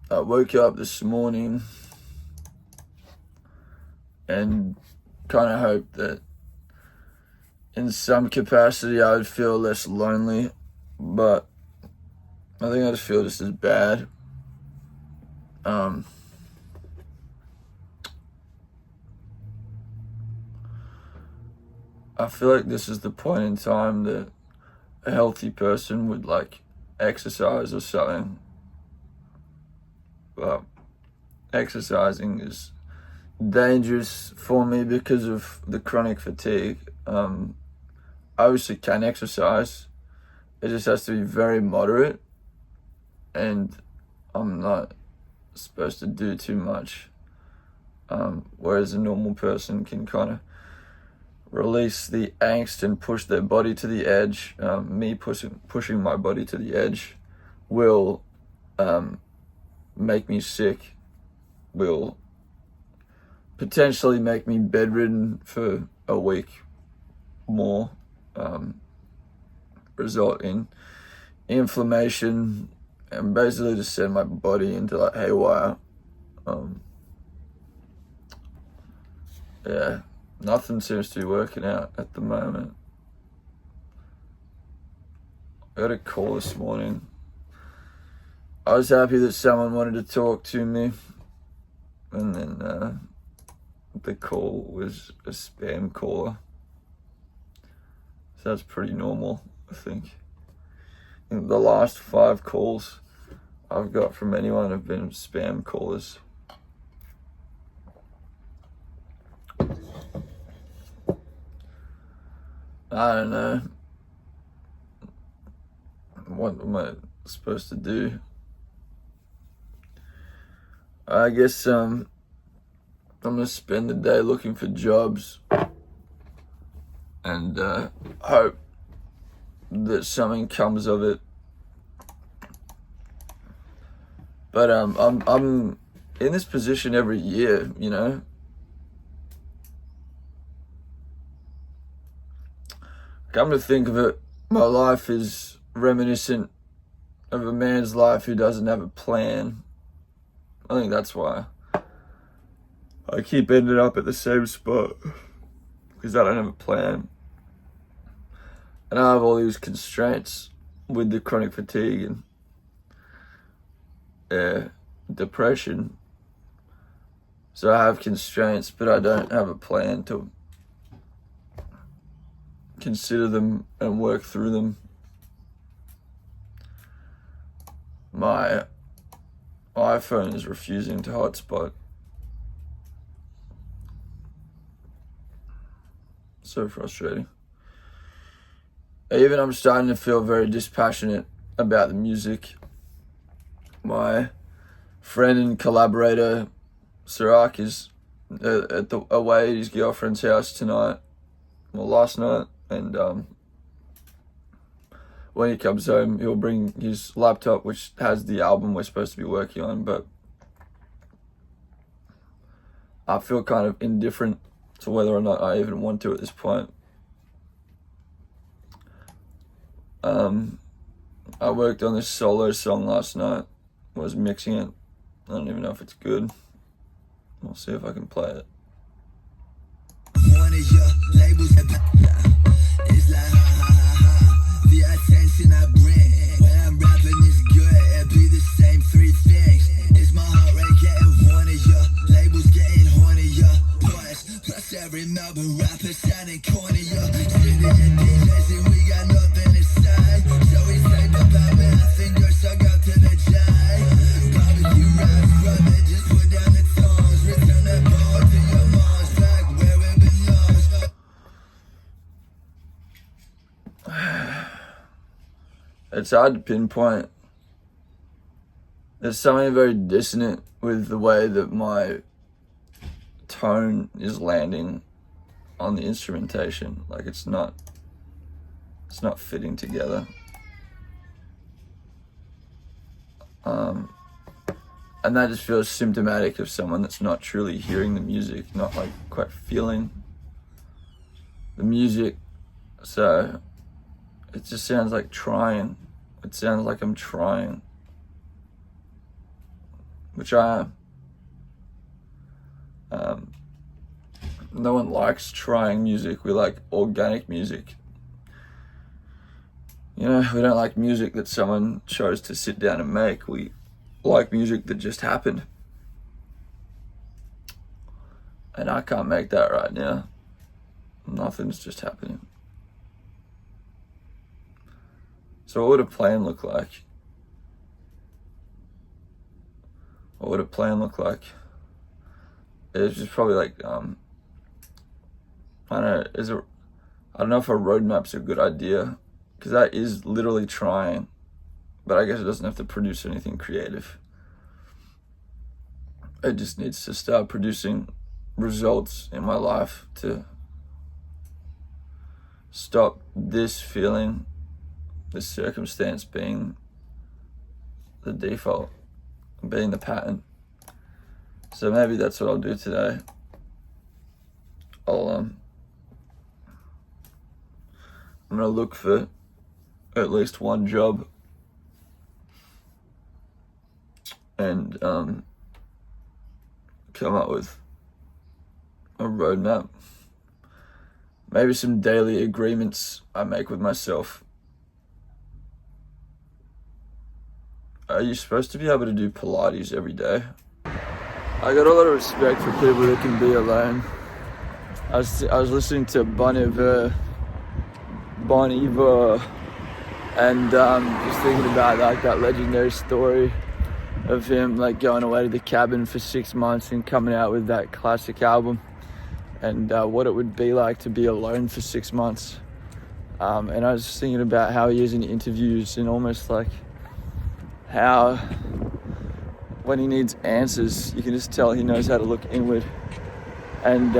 I woke up this morning and kind of hoped that in some capacity I would feel less lonely, but I think I just feel just as bad. I feel like this is the point in time that a healthy person would like exercise or something. But exercising is dangerous for me because of the chronic fatigue. I obviously can exercise. It just has to be very moderate, and I'm not supposed to do too much. Whereas a normal person can kind of release the angst and push their body to the edge. Me pushing my body to the edge will make me sick, will potentially make me bedridden for a week more, result in inflammation, and basically just send my body into like haywire. Yeah, nothing seems to be working out at the moment. I got a call this morning. I was happy that someone wanted to talk to me, and then the call was a spam caller. So that's pretty normal, I think. And the last 5 calls I've got from anyone have been spam callers. I don't know. What am I supposed to do? I guess I'm gonna spend the day looking for jobs and hope that something comes of it. But I'm in this position every year, you know. Come to think of it, my life is reminiscent of a man's life who doesn't have a plan. I think that's why I keep ending up at the same spot, because I don't have a plan. And I have all these constraints with the chronic fatigue and depression. So I have constraints, but I don't have a plan to consider them and work through them. My iPhone is refusing to hotspot. So frustrating. Even I'm starting to feel very dispassionate about the music. My friend and collaborator, Sirac, is away at his girlfriend's house tonight. Well, last night. And when he comes home, he'll bring his laptop, which has the album we're supposed to be working on. But I feel kind of indifferent to whether or not I even want to at this point. I worked on this solo song last night. I was mixing it. I don't even know if it's good. I'll see if I can play it. One of your labels is like the attention I bring when I'm rapping is good. It be the same 3 things. It's my heart rate getting one of your labels getting horny. Your plus every Melbourne rapper sounding corny. Your city and DJs and we got nothing to say. So we say about me. I think you're stuck up to the J. Barbecue raps, brother, just put down the tones. Return that ball to your mom's back where it belongs. It's hard to pinpoint. There's something very dissonant with the way that my tone is landing on the instrumentation. Like it's not fitting together. And that just feels symptomatic of someone that's not truly hearing the music, not like quite feeling the music. So it just sounds like trying. It sounds like I'm trying. which I am. No one likes trying music. We like organic music. You know, we don't like music that someone chose to sit down and make. We like music that just happened. And I can't make that right now. Nothing's just happening. So what would a plan look like? What would a plan look like? It's just probably like, I don't know, I don't know if a roadmap's a good idea, because that is literally trying, but I guess it doesn't have to produce anything creative. It just needs to start producing results in my life to stop this feeling, this circumstance being the default, being the pattern. So maybe that's what I'll do today. I'm gonna look for at least one job and come up with a roadmap. Maybe some daily agreements I make with myself. Are you supposed to be able to do Pilates every day? I got a lot of respect for people who can be alone. I was listening to Bon Iver, and just thinking about like that legendary story of him like going away to the cabin for 6 months and coming out with that classic album, and what it would be like to be alone for 6 months. And I was just thinking about how he is in interviews, and almost like how when he needs answers, you can just tell he knows how to look inward. And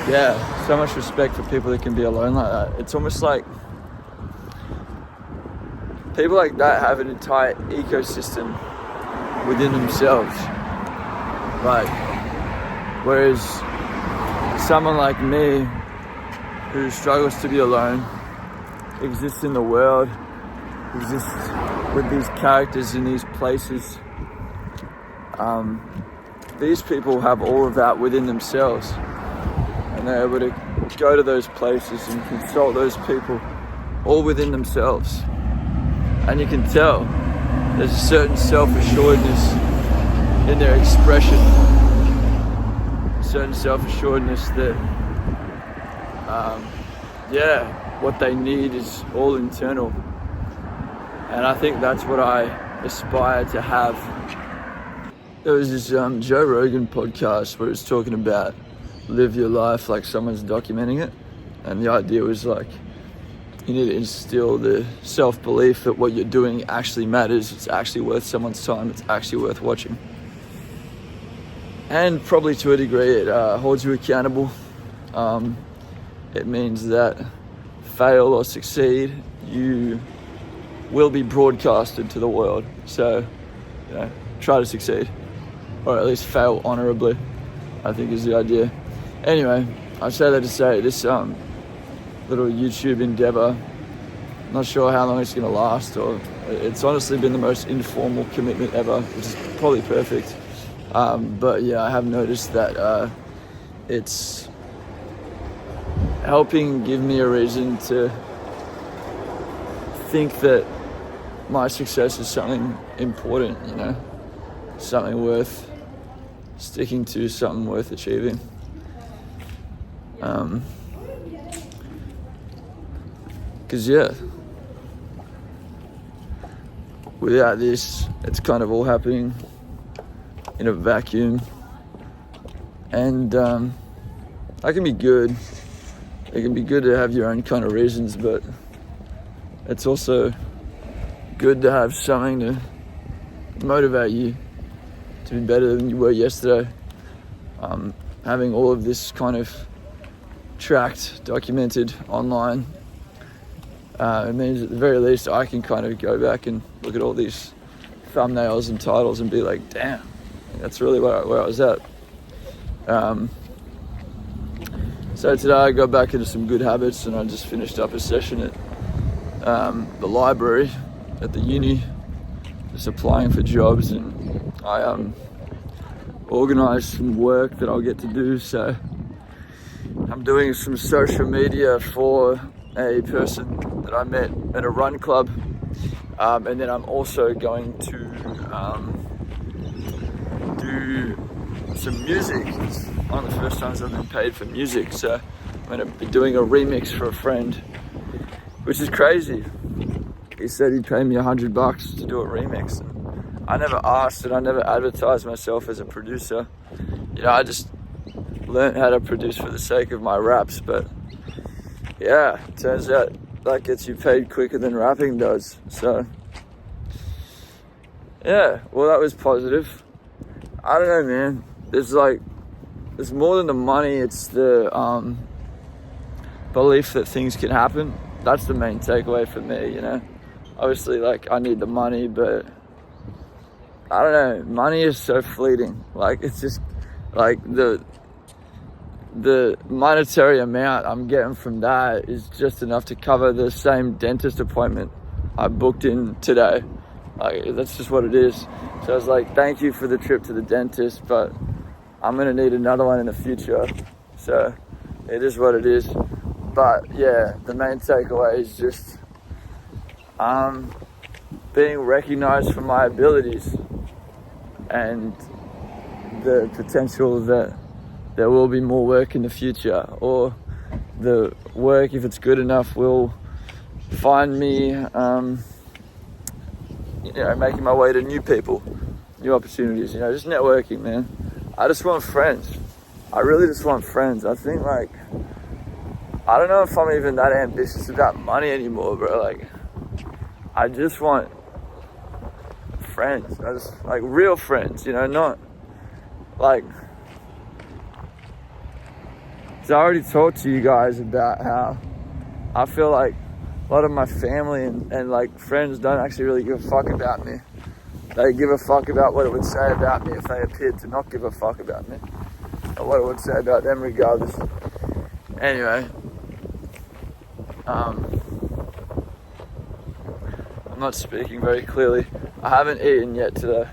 yeah, so much respect for people that can be alone like that. It's almost like people like that have an entire ecosystem within themselves. Like, whereas someone like me who struggles to be alone, exists in the world, exists with these characters in these places, these people have all of that within themselves, and they're able to go to those places and consult those people all within themselves. And you can tell there's a certain self-assuredness in their expression, a certain self-assuredness that what they need is all internal. And I think that's what I aspire to have. There was this Joe Rogan podcast where it's talking about live your life like someone's documenting it. And the idea was like, you need to instill the self-belief that what you're doing actually matters. It's actually worth someone's time. It's actually worth watching. And probably to a degree, it holds you accountable. It means that fail or succeed, you will be broadcasted to the world. So, try to succeed, or at least fail honorably, I think is the idea. Anyway, I say that to say this little YouTube endeavor, not sure how long it's going to last, or it's honestly been the most informal commitment ever, which is probably perfect. But yeah, I have noticed that it's helping give me a reason to think that my success is something important, something worth sticking to, something worth achieving. Because without this, it's kind of all happening in a vacuum. And that can be good. It can be good to have your own kind of reasons, but it's also good to have something to motivate you to be better than you were yesterday. Having all of this kind of tracked, documented online, it means at the very least I can kind of go back and look at all these thumbnails and titles and be like, damn, that's really where I was at. So today I got back into some good habits, and I just finished up a session at the library at the uni, just applying for jobs, and I organised some work that I'll get to do. So I'm doing some social media for a person that I met at a run club, and then I'm also going to do some music. It's one of the first times I've been paid for music, so I'm going to be doing a remix for a friend, which is crazy. He said he'd pay me $100 to do a remix. And I never asked, and I never advertised myself as a producer. You know, I just learned how to produce for the sake of my raps, but yeah, turns out that gets you paid quicker than rapping does. So yeah, well, that was positive. I don't know, man. There's more than the money. It's the belief that things can happen. That's the main takeaway for me, you know. Obviously, like, I need the money, but I don't know. Money is so fleeting. Like, it's just like the monetary amount I'm getting from that is just enough to cover the same dentist appointment I booked in today. Like, that's just what it is. So I was like, thank you for the trip to the dentist, but I'm gonna need another one in the future. So it is what it is. But yeah, the main takeaway is just being recognized for my abilities and the potential that there will be more work in the future, or the work, if it's good enough, will find me making my way to new people, new opportunities, just networking, man. I just want friends. I really just want friends. I think, like, I don't know if I'm even that ambitious about money anymore, bro. Like, I just want friends. I just, like, real friends, not like, so I already talked to you guys about how I feel like a lot of my family and like friends don't actually really give a fuck about me. They give a fuck about what it would say about me if they appeared to not give a fuck about me, or what it would say about them regardless. Anyway, I'm not speaking very clearly. I haven't eaten yet today.